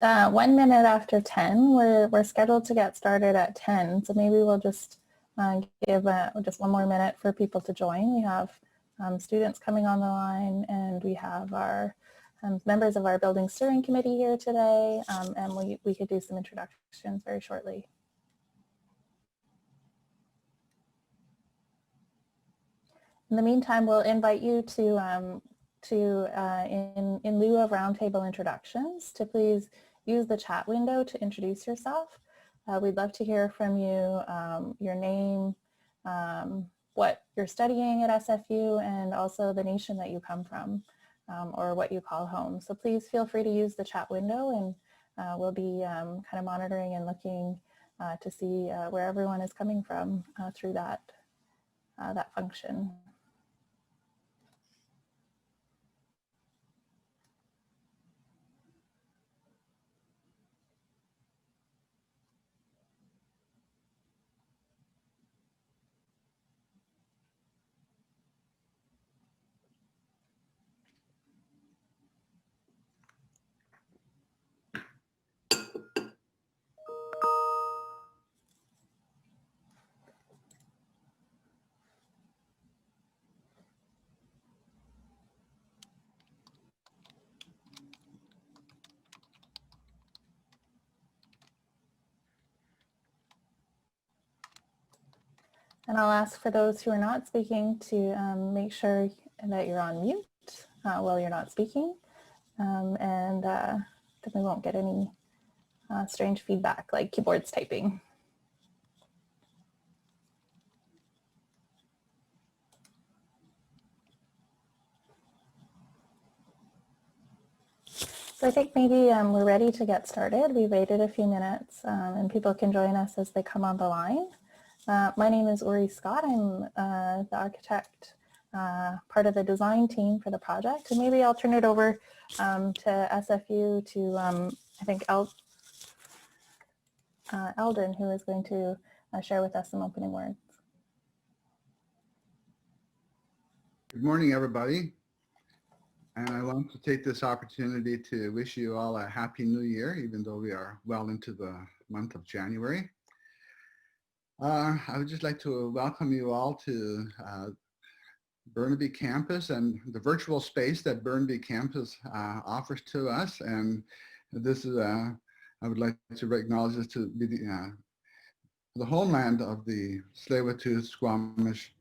1 minute after 10. We're scheduled to get started at 10, so maybe we'll just give just 1 more minute for people to join. We have students coming on the line, and we have our members of our building steering committee here today, and we could do some introductions very shortly. In the meantime, we'll invite you to in lieu of roundtable introductions, to please use the chat window to introduce yourself. We'd love to hear from you, your name, what you're studying at SFU, and also the nation that you come from, or what you call home. So please feel free to use the chat window, and we'll be kind of monitoring and looking to see where everyone is coming from through that function. And I'll ask for those who are not speaking to make sure that you're on mute while you're not speaking, and then we won't get any strange feedback like keyboards typing. So I think maybe we're ready to get started. We waited a few minutes, and people can join us as they come on the line. My name is Ouri Scott. I'm the architect, part of the design team for the project. And maybe I'll turn it over to SFU to, I think, Eldon, who is going to share with us some opening words. Good morning, everybody. And I want to take this opportunity to wish you all a happy new year, even though we are well into the month of January. I would just like to welcome you all to Burnaby campus and the virtual space that Burnaby campus offers to us. And this is, I would like to acknowledge this to be the homeland of the Tsleil-Waututh, Squamish,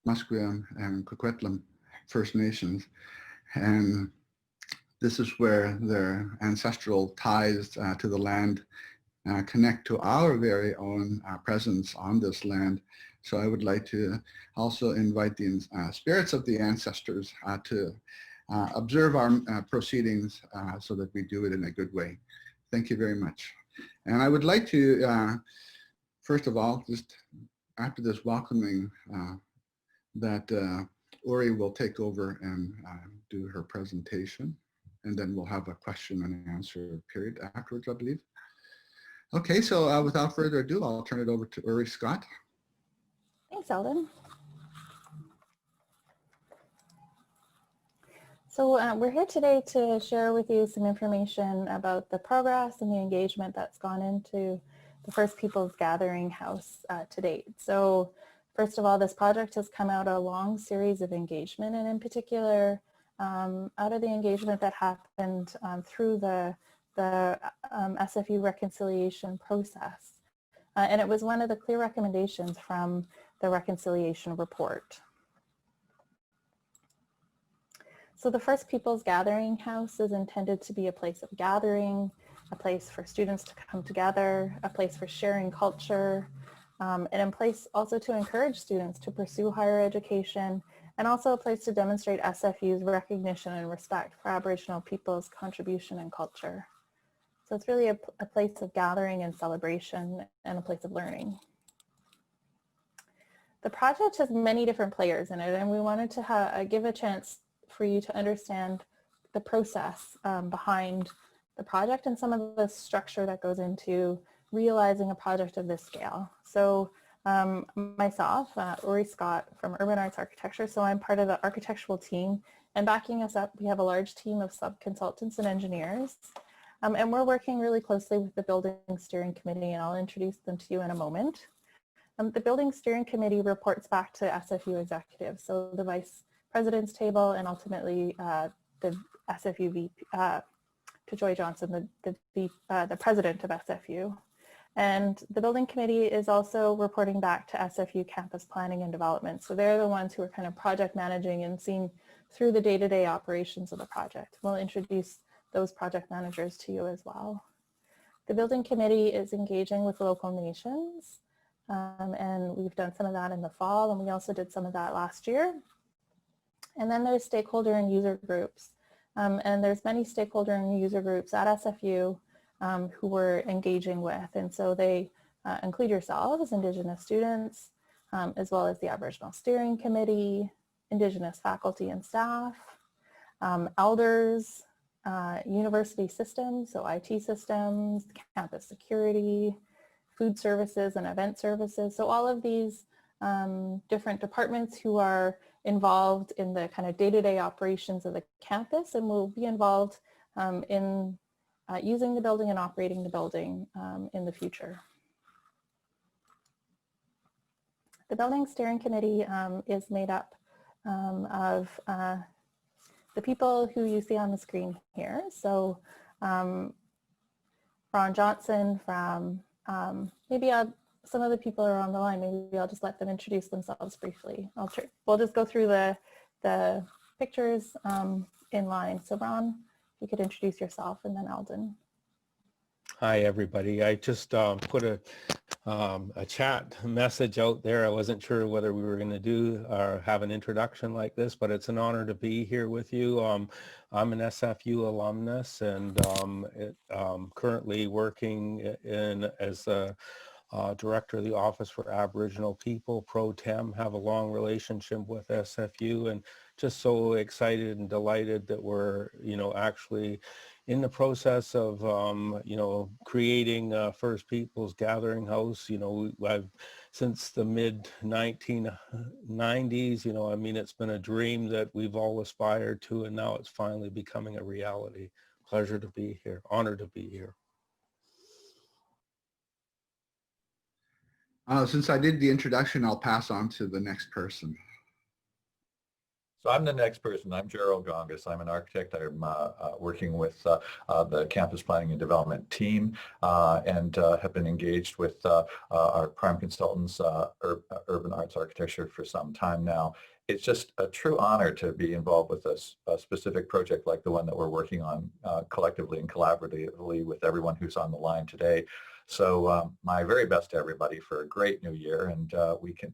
Musqueam, and Coquitlam First Nations. And this is where their ancestral ties to the land connect to our very own presence on this land. So I would like to also invite the spirits of the ancestors to observe our proceedings so that we do it in a good way. Thank you very much. And I would like to, first of all, just after this welcoming, that Ouri will take over and do her presentation, and then we'll have a question and answer period afterwards, I believe. Okay, so without further ado, I'll turn it over to Ouri Scott. Thanks, Eldon. So we're here today to share with you some information about the progress and the engagement that's gone into the First Peoples Gathering House to date. So first of all, this project has come out of a long series of engagement, and in particular, out of the engagement that happened through the SFU reconciliation process. And it was one of the clear recommendations from the reconciliation report. So the First Peoples Gathering House is intended to be a place of gathering, a place for students to come together, a place for sharing culture, and a place also to encourage students to pursue higher education, and also a place to demonstrate SFU's recognition and respect for Aboriginal people's contribution and culture. So it's really a place of gathering and celebration and a place of learning. The project has many different players in it, and we wanted to give a chance for you to understand the process behind the project and some of the structure that goes into realizing a project of this scale. So myself, Ouri Scott from Urban Arts Architecture, so I'm part of the architectural team, and backing us up, we have a large team of sub-consultants and engineers. And we're working really closely with the Building Steering Committee, and I'll introduce them to you in a moment. The Building Steering Committee reports back to SFU executives, so the Vice President's table and ultimately the SFU VP, to Joy Johnson, the President of SFU. And the Building Committee is also reporting back to SFU Campus Planning and Development. So they're the ones who are kind of project managing and seeing through the day-to-day operations of the project. We'll introduce those project managers to you as well. The Building Committee is engaging with local nations, and we've done some of that in the fall, and we also did some of that last year. And then there's stakeholder and user groups. And there's many stakeholder and user groups at SFU who we're engaging with. And so they include yourselves, Indigenous students, as well as the Aboriginal Steering Committee, Indigenous faculty and staff, elders, university systems, so IT systems, campus security, food services and event services. So all of these different departments who are involved in the kind of day-to-day operations of the campus and will be involved in using the building and operating the building in the future. The Building Steering Committee is made up of the people who you see on the screen here. So Ron Johnson from, some of the people are on the line, maybe I'll just let them introduce themselves briefly. We'll just go through the pictures in line. So Ron, you could introduce yourself, and then Alden. Hi, everybody. I just put a chat message out there. I wasn't sure whether we were going to do or have an introduction like this, but it's an honor to be here with you. I'm an SFU alumnus and currently working as a director of the Office for Aboriginal People, pro tem, have a long relationship with SFU, and just so excited and delighted that we're, actually in the process of, creating First Peoples Gathering House. I've since the mid 1990s, it's been a dream that we've all aspired to, and now it's finally becoming a reality. Pleasure to be here, honor to be here. Since I did the introduction, I'll pass on to the next person. So I'm the next person. I'm Gerald Gongas. I'm an architect. I'm working with the campus planning and development team and have been engaged with our prime consultants, urban arts architecture, for some time now. It's just a true honor to be involved with a specific project like the one that we're working on collectively and collaboratively with everyone who's on the line today. So my very best to everybody for a great new year, and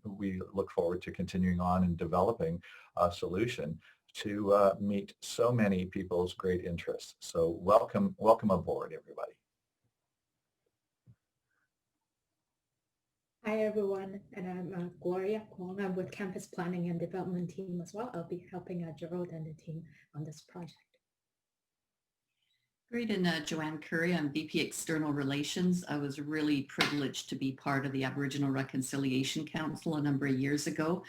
we look forward to continuing on and developing a solution to meet so many people's great interests. So welcome aboard, everybody. Hi everyone, and I'm Gloria Kwong. I'm with Campus Planning and Development team as well. I'll be helping Gerald and the team on this project. Great, and Joanne Curry, I'm VP External Relations. I was really privileged to be part of the Aboriginal Reconciliation Council a number of years ago.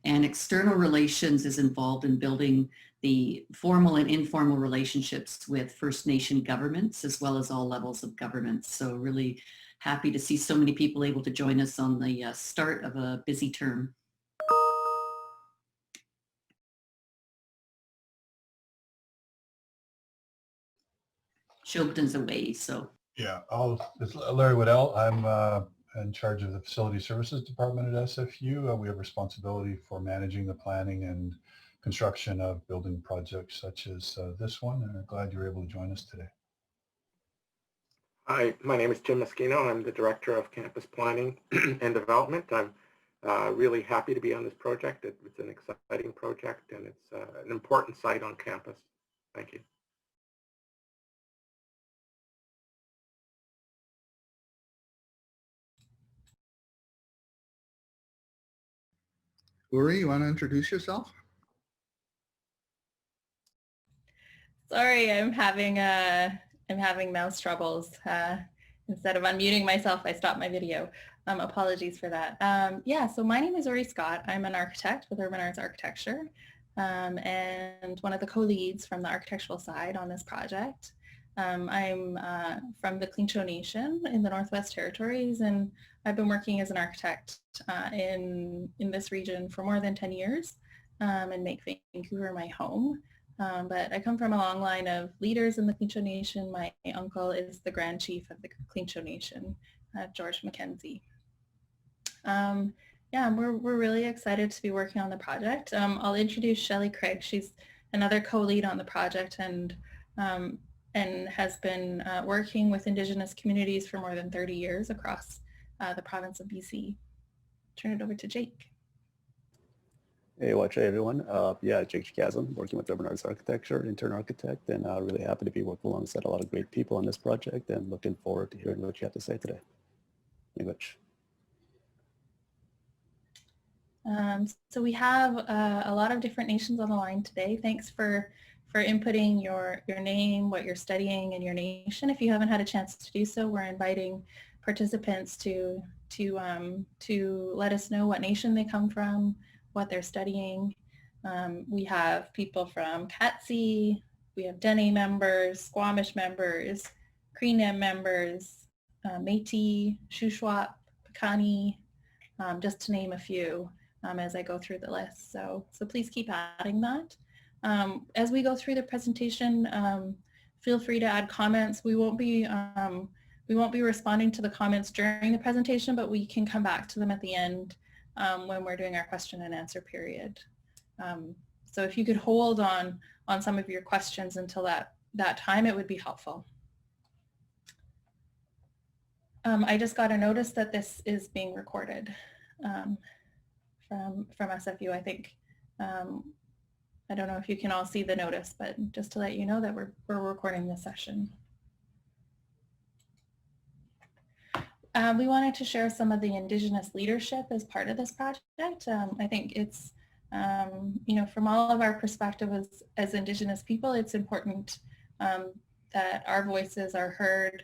And external relations is involved in building the formal and informal relationships with First Nation governments, as well as all levels of government. So really happy to see so many people able to join us on the start of a busy term. Shobden's away, so. Yeah, it's Larry Waddell. I'm in charge of the Facility Services Department at SFU. We have responsibility for managing the planning and construction of building projects such as this one, and I'm glad you're able to join us today. Hi, my name is Jim Moschino. I'm the Director of Campus Planning and Development. I'm really happy to be on this project. It's an exciting project, and it's an important site on campus. Thank you. Ouri, you want to introduce yourself? Sorry, I'm having mouse troubles. Instead of unmuting myself, I stopped my video. Apologies for that. So my name is Ouri Scott. I'm an architect with Urban Arts Architecture and one of the co-leads from the architectural side on this project. I'm from the Clincho Nation in the Northwest Territories, and I've been working as an architect in this region for more than 10 years and make Vancouver my home. But I come from a long line of leaders in the Clincho Nation. My uncle is the Grand Chief of the Clincho Nation, George Mackenzie. Yeah, we're really excited to be working on the project. I'll introduce Shelley Craig. She's another co-lead on the project and has been working with Indigenous communities for more than 30 years across the province of BC. Turn it over to Jake. Hey, watch it, everyone. Yeah, Jake Chasm, working with Urban Arts Architecture, intern architect, and really happy to be working alongside a lot of great people on this project and looking forward to hearing what you have to say today. English. So we have a lot of different nations on the line today. Thanks for inputting your name, what you're studying, and your nation. If you haven't had a chance to do so, we're inviting participants to let us know what nation they come from, what they're studying. We have people from Katsi, we have Dene members, Squamish members, Cree members, Métis, Shuswap, Piikani, just to name a few as I go through the list. So please keep adding that. As we go through the presentation, feel free to add comments. We won't be responding to the comments during the presentation, but we can come back to them at the end when we're doing our question and answer period. So if you could hold on some of your questions until that time, it would be helpful. I just got a notice that this is being recorded from SFU, I think. I don't know if you can all see the notice, but just to let you know that we're recording this session. We wanted to share some of the Indigenous leadership as part of this project. I think it's, from all of our perspective as Indigenous people, it's important that our voices are heard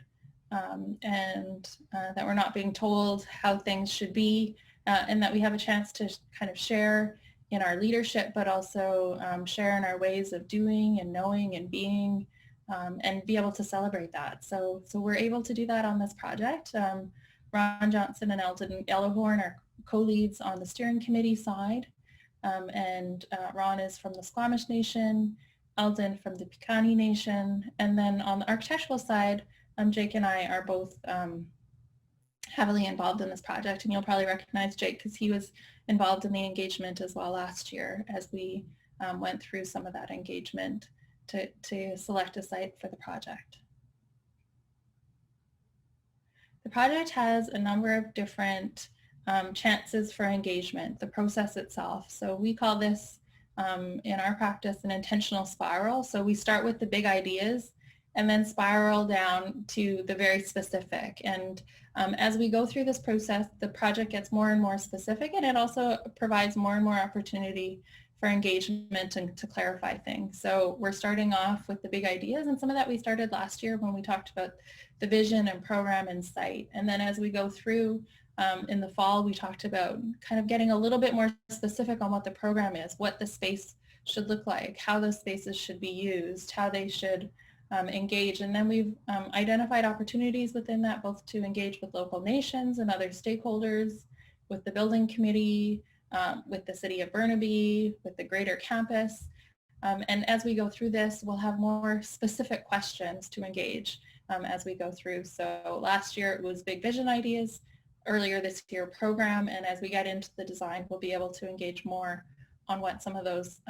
and that we're not being told how things should be and that we have a chance to kind of share in our leadership, but also share in our ways of doing and knowing and being and be able to celebrate that. So we're able to do that on this project. Ron Johnson and Eldon Yellowhorn are co-leads on the steering committee side. And Ron is from the Squamish Nation, Eldon from the Piikani Nation. And then on the architectural side, Jake and I are both heavily involved in this project. And you'll probably recognize Jake because he was involved in the engagement as well last year as we went through some of that engagement to select a site for the project. The project has a number of different chances for engagement, the process itself. So we call this in our practice an intentional spiral. So we start with the big ideas and then spiral down to the very specific. And as we go through this process, the project gets more and more specific, and it also provides more and more opportunity for engagement and to clarify things. So we're starting off with the big ideas, and some of that we started last year when we talked about the vision and program and site. And then as we go through in the fall, we talked about kind of getting a little bit more specific on what the program is, what the space should look like, how those spaces should be used, how they should engage. And then we've identified opportunities within that, both to engage with local nations and other stakeholders, with the building committee, with the city of Burnaby, with the greater campus. And as we go through this, we'll have more specific questions to engage as we go through. So last year it was big vision ideas, earlier this year program, and as we get into the design, we'll be able to engage more on what some of those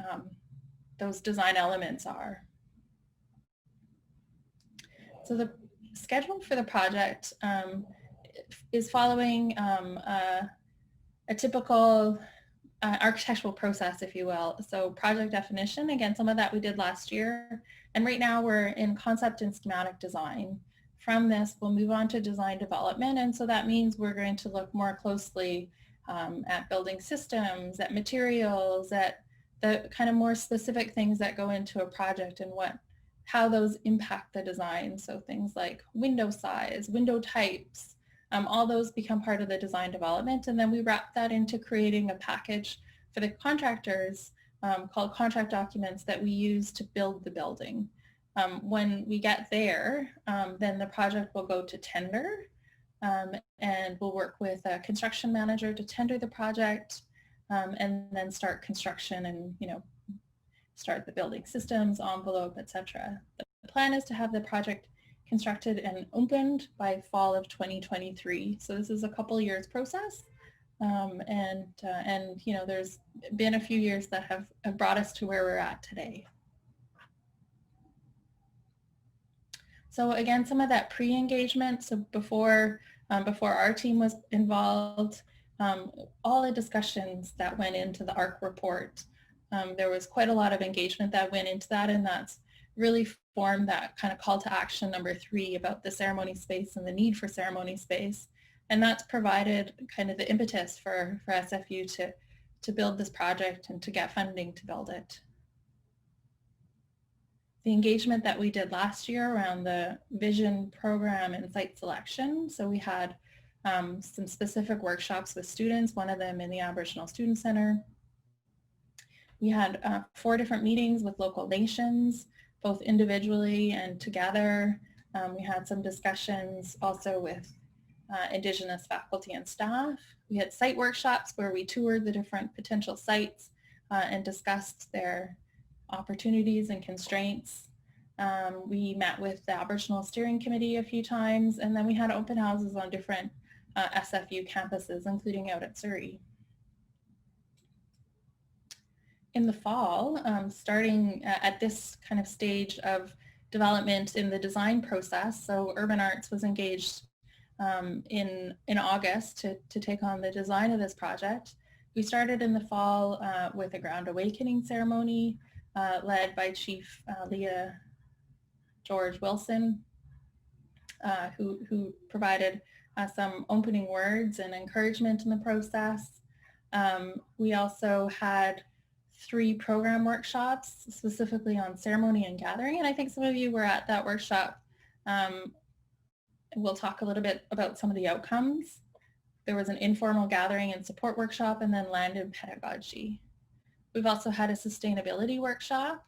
design elements are. So the schedule for the project is following a typical architectural process, if you will. So project definition, again, some of that we did last year. And right now we're in concept and schematic design. From this, we'll move on to design development. And so that means we're going to look more closely at building systems, at materials, at the kind of more specific things that go into a project and how those impact the design. So things like window size, window types, all those become part of the design development. And then we wrap that into creating a package for the contractors called contract documents that we use to build the building. When we get there, then the project will go to tender, and we'll work with a construction manager to tender the project, and then start construction and, start the building systems, envelope, etc. The plan is to have the project constructed and opened by fall of 2023. So this is a couple years process. And there's been a few years that have brought us to where we're at today. So again, some of that pre-engagement, so before our team was involved, all the discussions that went into the ARC report, there was quite a lot of engagement that went into that, and that's really formed that kind of call to action number 3 about the ceremony space and the need for ceremony space. And that's provided kind of the impetus for SFU to build this project and to get funding to build it. The engagement that we did last year around the vision program and site selection. So we had some specific workshops with students, one of them in the Aboriginal Student Center. We had 4 different meetings with local nations, both individually and together. We had some discussions also with Indigenous faculty and staff. We had site workshops where we toured the different potential sites and discussed their opportunities and constraints. We met with the Aboriginal Steering Committee a few times, and then we had open houses on different SFU campuses, including out at Surrey. In the fall, starting at this kind of stage of development in the design process, so Urban Arts was engaged in August to take on the design of this project. We started in the fall with a ground awakening ceremony led by Chief Leah George Wilson, who provided some opening words and encouragement in the process. We also had 3 program workshops specifically on ceremony and gathering, and I think some of you were at that workshop. We'll talk a little bit about some of the outcomes. There was an informal gathering and support workshop, and then land and pedagogy. We've also had a sustainability workshop,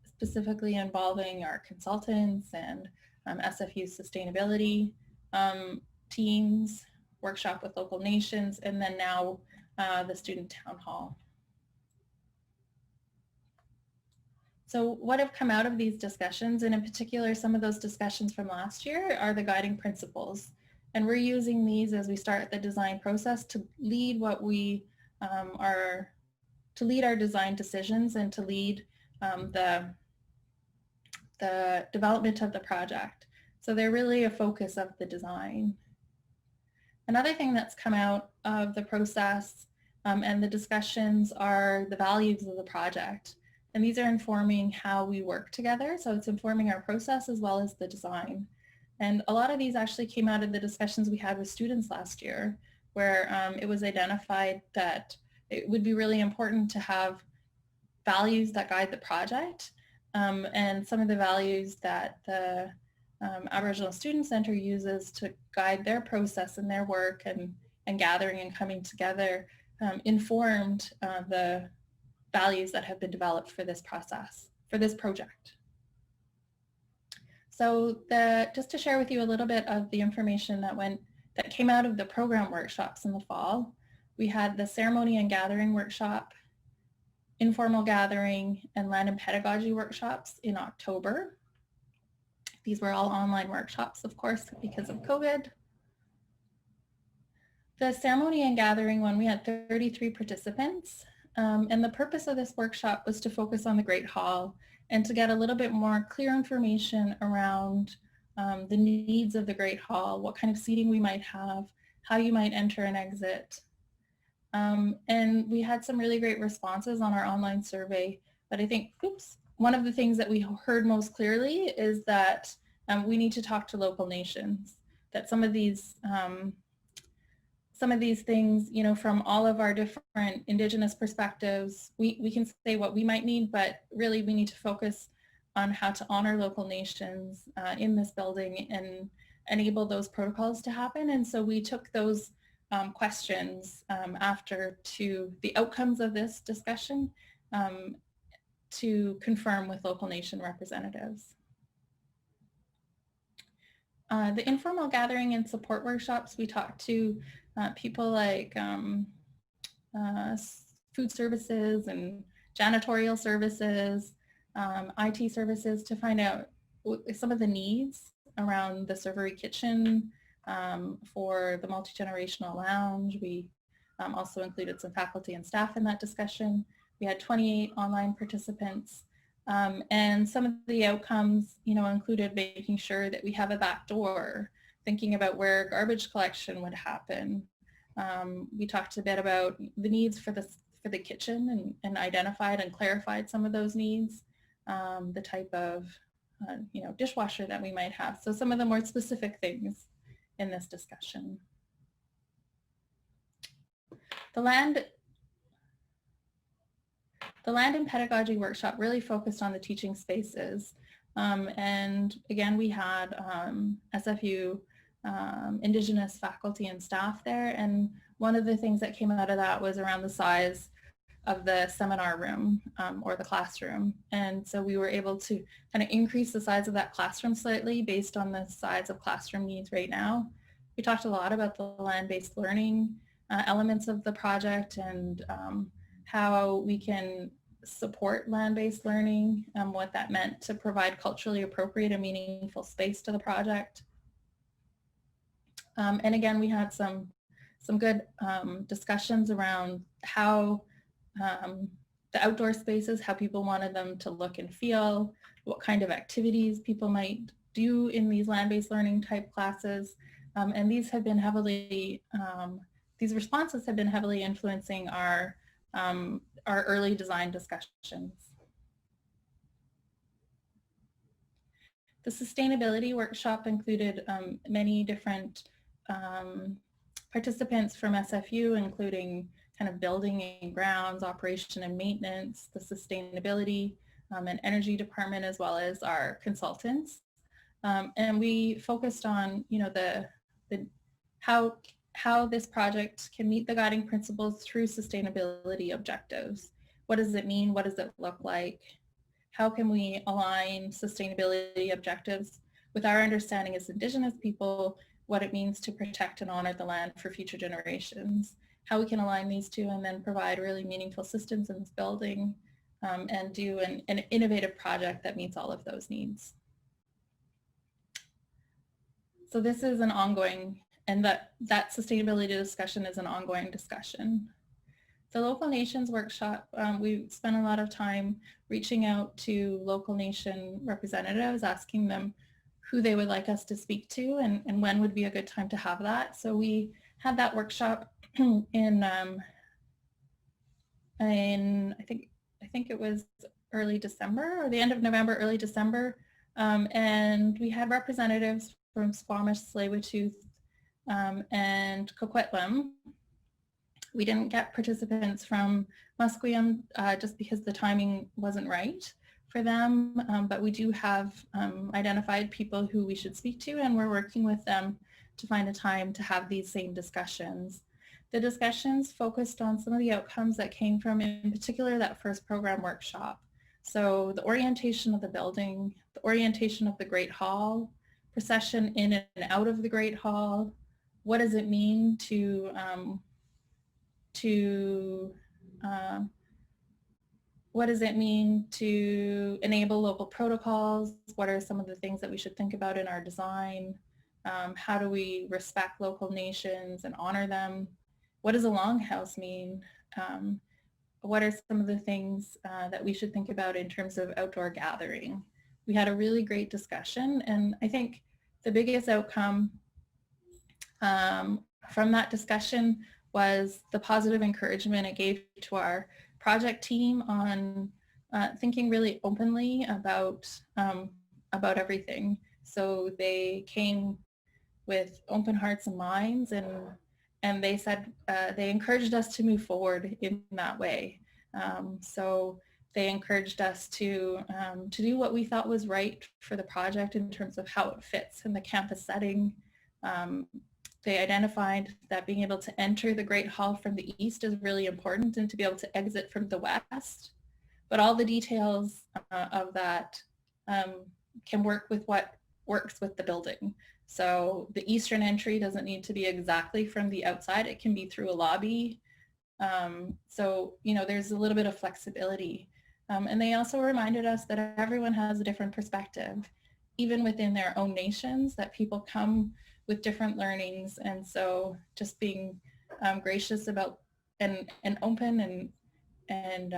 specifically involving our consultants and SFU sustainability teams, workshop with local nations, and then now the student town hall. So what have come out of these discussions, and in particular some of those discussions from last year, are the guiding principles. And we're using these as we start the design process to lead what we to lead our design decisions and to lead the development of the project. So they're really a focus of the design. Another thing that's come out of the process and the discussions are the values of the project. And these are informing how we work together. So it's informing our process as well as the design. And a lot of these actually came out of the discussions we had with students last year, where it was identified that it would be really important to have values that guide the project. And some of the values that the Aboriginal Student Center uses to guide their process and their work and gathering and coming together informed the values that have been developed for this process, for this project. So just to share with you a little bit of the information that came out of the program workshops in the fall, we had the ceremony and gathering workshop, informal gathering, and land and pedagogy workshops in October. These were all online workshops, of course, because of COVID. The ceremony and gathering one, we had 33 participants. And the purpose of this workshop was to focus on the Great Hall and to get a little bit more clear information around the needs of the Great Hall, what kind of seating we might have, how you might enter and exit. And we had some really great responses on our online survey, but I think, one of the things that we heard most clearly is that we need to talk to local nations, that some of these things, from all of our different Indigenous perspectives, we can say what we might need, but really we need to focus on how to honor local nations in this building and enable those protocols to happen. And so we took those questions after to the outcomes of this discussion to confirm with local nation representatives. The informal gathering and support workshops, we talked to people like food services and janitorial services, IT services, to find out some of the needs around the servery kitchen, for the multi-generational lounge. We also included some faculty and staff in that discussion. We had 28 online participants. And some of the outcomes, included making sure that we have a back door, thinking about where garbage collection would happen. We talked a bit about the needs for the kitchen and identified and clarified some of those needs, the type of dishwasher that we might have. So some of the more specific things in this discussion. The land and pedagogy workshop really focused on the teaching spaces. And again, we had SFU Indigenous faculty and staff there. And one of the things that came out of that was around the size of the seminar room or the classroom. And so we were able to kind of increase the size of that classroom slightly based on the size of classroom needs right now. We talked a lot about the land-based learning elements of the project and how we can support land-based learning, what that meant to provide culturally appropriate and meaningful space to the project. And again, we had some good discussions around how the outdoor spaces, how people wanted them to look and feel, what kind of activities people might do in these land-based learning type classes. And these have been heavily, these responses have been heavily influencing our early design discussions. The sustainability workshop included many different participants from SFU, including kind of building and grounds, operation and maintenance, the sustainability and energy department, as well as our consultants. And we focused on, how this project can meet the guiding principles through sustainability objectives. What does it mean? What does it look like? How can we align sustainability objectives with our understanding as Indigenous people, what it means to protect and honor the land for future generations, how we can align these two and then provide really meaningful systems in this building and do an innovative project that meets all of those needs. So this is an ongoing, and that sustainability discussion is an ongoing discussion. The local nations workshop, we spent a lot of time reaching out to local nation representatives, asking them who they would like us to speak to and when would be a good time to have that. So we had that workshop in I think it was early December or the end of November, early December. And we had representatives from Squamish, Tsleil-Waututh, and Coquitlam. We didn't get participants from Musqueam just because the timing wasn't right for them, but we do have identified people who we should speak to, and we're working with them to find a time to have these same discussions. The discussions focused on some of the outcomes that came from, in particular, that first program workshop. So the orientation of the building, the orientation of the Great Hall, procession in and out of the Great Hall. What does it mean to what does it mean to enable local protocols? What are some of the things that we should think about in our design? How do we respect local nations and honor them? What does a longhouse mean? What are some of the things that we should think about in terms of outdoor gathering? We had a really great discussion, and I think the biggest outcome from that discussion was the positive encouragement it gave to our project team on thinking really openly about everything. So they came with open hearts and minds, and they said they encouraged us to move forward in that way. So they encouraged us to do what we thought was right for the project in terms of how it fits in the campus setting. They identified that being able to enter the Great Hall from the east is really important, and to be able to exit from the west but all the details of that can work with what works with the building. So the eastern entry doesn't need to be exactly from the outside. It can be through a lobby. So, there's a little bit of flexibility. And they also reminded us that everyone has a different perspective, even within their own nations, that people come with different learnings. And so just being gracious about and open and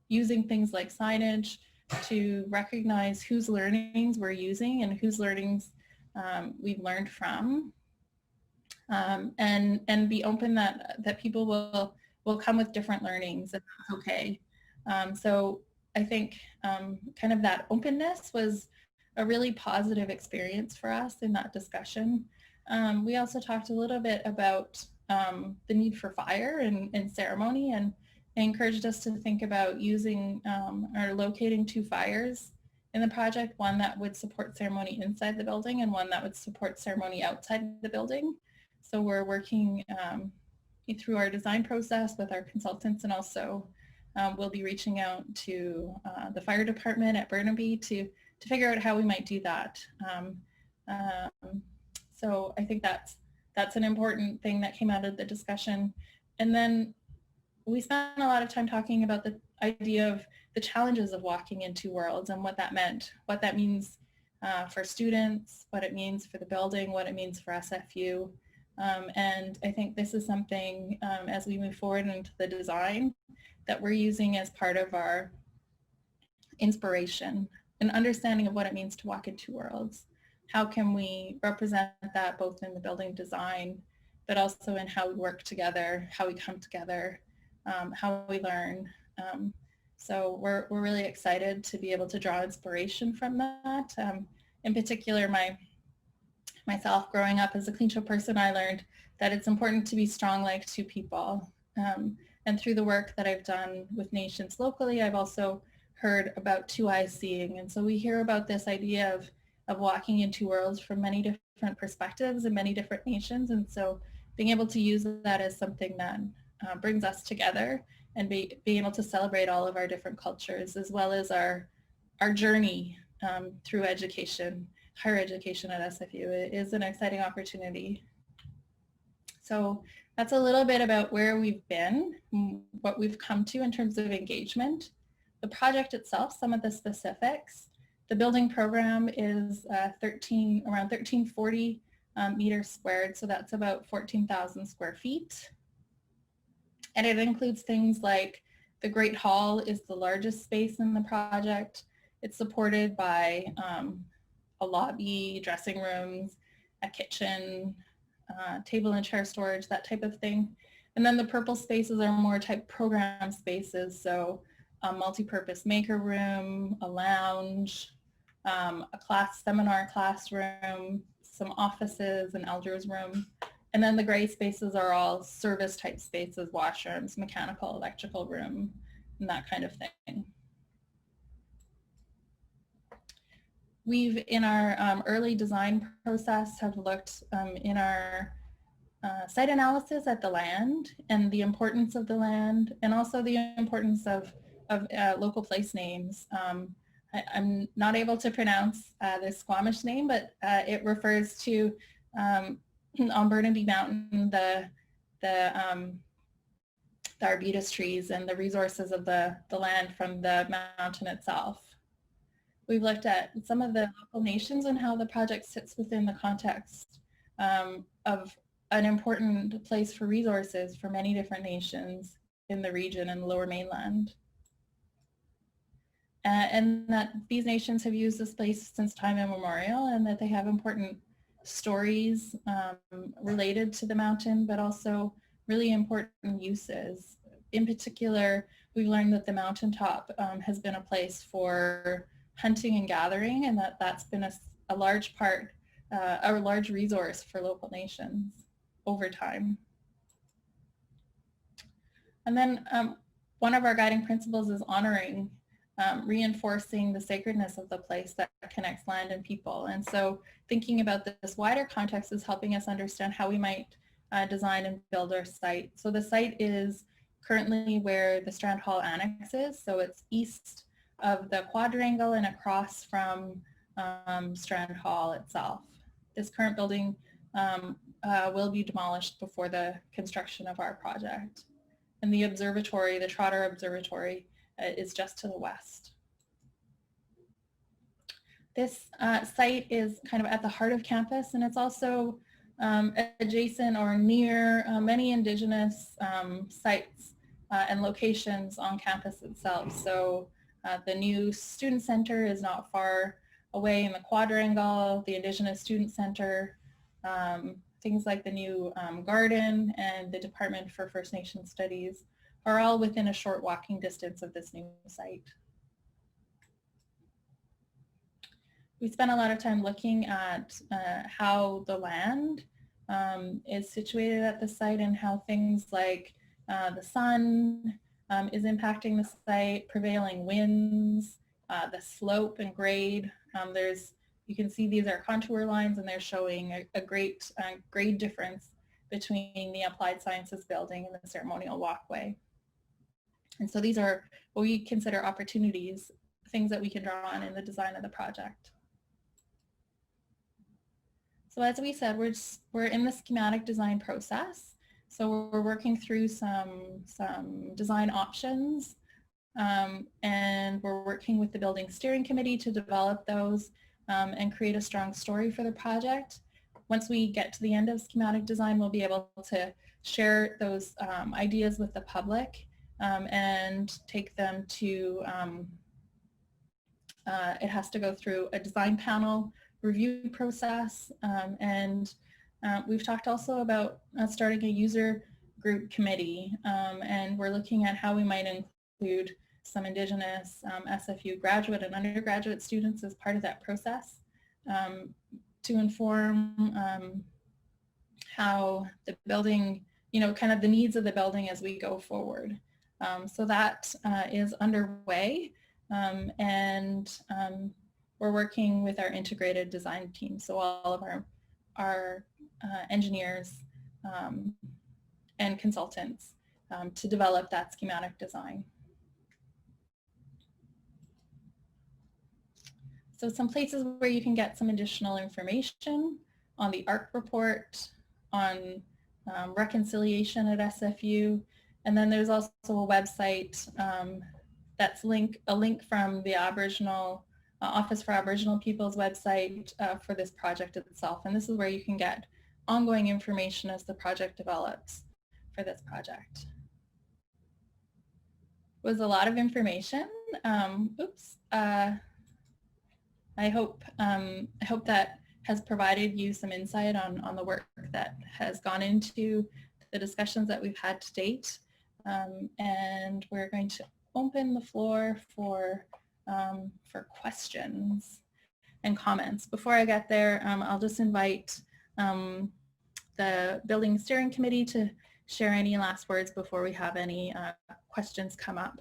using things like signage to recognize whose learnings we're using and whose learnings we've learned from, and be open that people will come with different learnings, and that's okay. So I think kind of that openness was a really positive experience for us in that discussion. We also talked a little bit about the need for fire and ceremony, and encouraged us to think about using or locating 2 fires in the project, one that would support ceremony inside the building and one that would support ceremony outside the building. So we're working through our design process with our consultants, and also we'll be reaching out to the fire department at Burnaby to figure out how we might do that. So I think that's an important thing that came out of the discussion. And then we spent a lot of time talking about the idea of the challenges of walking in 2 worlds and what that meant, what that means for students, what it means for the building, what it means for SFU. And I think this is something as we move forward into the design that we're using as part of our inspiration and understanding of what it means to walk in 2 worlds. How can we represent that both in the building design, but also in how we work together, how we come together, how we learn. So we're really excited to be able to draw inspiration from that. In particular, myself growing up as a Quechua person, I learned that it's important to be strong like 2 people. And through the work that I've done with nations locally, I've also heard about 2 eyes seeing. And so we hear about this idea of walking in 2 worlds from many different perspectives and many different nations. And so being able to use that as something that brings us together and being able to celebrate all of our different cultures, as well as our journey through education, higher education at SFU. It is an exciting opportunity. So that's a little bit about where we've been, what we've come to in terms of engagement. The project itself, some of the specifics. The building program is around 1340 meters squared, so that's about 14,000 square feet. And it includes things like the Great Hall is the largest space in the project. It's supported by a lobby, dressing rooms, a kitchen, table and chair storage, that type of thing. And then the purple spaces are more type program spaces. So a multi-purpose maker room, a lounge, a seminar classroom, some offices, an elders room. And then the gray spaces are all service type spaces, washrooms, mechanical, electrical room, and that kind of thing. We've, in our early design process, have looked in our site analysis at the land and the importance of the land, and also the importance of local place names. I'm not able to pronounce this Squamish name, but it refers to on Burnaby Mountain, the arbutus trees and the resources of the land from the mountain itself. We've looked at some of the local nations and how the project sits within the context of an important place for resources for many different nations in the region and the Lower Mainland. And that these nations have used this place since time immemorial, and that they have important stories related to the mountain, but also really important uses. In particular, we've learned that the mountaintop has been a place for hunting and gathering, and that's been a large part, a large resource for local nations over time. And then one of our guiding principles is honoring, reinforcing the sacredness of the place that connects land and people. And so thinking about this wider context is helping us understand how we might design and build our site. So the site is currently where the Strand Hall Annex is. So it's east of the quadrangle and across from Strand Hall itself. This current building will be demolished before the construction of our project. And the observatory, the Trotter Observatory, is just to the west. This site is kind of at the heart of campus, and it's also adjacent or near many Indigenous sites and locations on campus itself. So the new student center is not far away in the quadrangle, the Indigenous Student Center, things like the new garden and the Department for First Nation Studies are all within a short walking distance of this new site. We spent a lot of time looking at how the land is situated at the site and how things like the sun is impacting the site, prevailing winds, the slope and grade. You can see these are contour lines, and they're showing a great grade difference between the Applied Sciences building and the ceremonial walkway. And so these are what we consider opportunities, things that we can draw on in the design of the project. So as we said, we're in the schematic design process. So we're working through some design options, and we're working with the building steering committee to develop those and create a strong story for the project. Once we get to the end of schematic design, we'll be able to share those ideas with the public and take them to, it has to go through a design panel review process, and we've talked also about starting a user group committee, and we're looking at how we might include some Indigenous SFU graduate and undergraduate students as part of that process to inform how the building, kind of the needs of the building as we go forward. So that is underway, and we're working with our integrated design team. So all of our engineers and consultants to develop that schematic design. So some places where you can get some additional information on the ARC report, on reconciliation at SFU, and then there's also a website that's a link from the Aboriginal Office for Aboriginal Peoples website for this project itself. And this is where you can get ongoing information as the project develops for this project. It was a lot of information. I hope that has provided you some insight on the work that has gone into the discussions that we've had to date. And we're going to open the floor for questions and comments. Before I get there, I'll just invite the building steering committee to share any last words before we have any questions come up.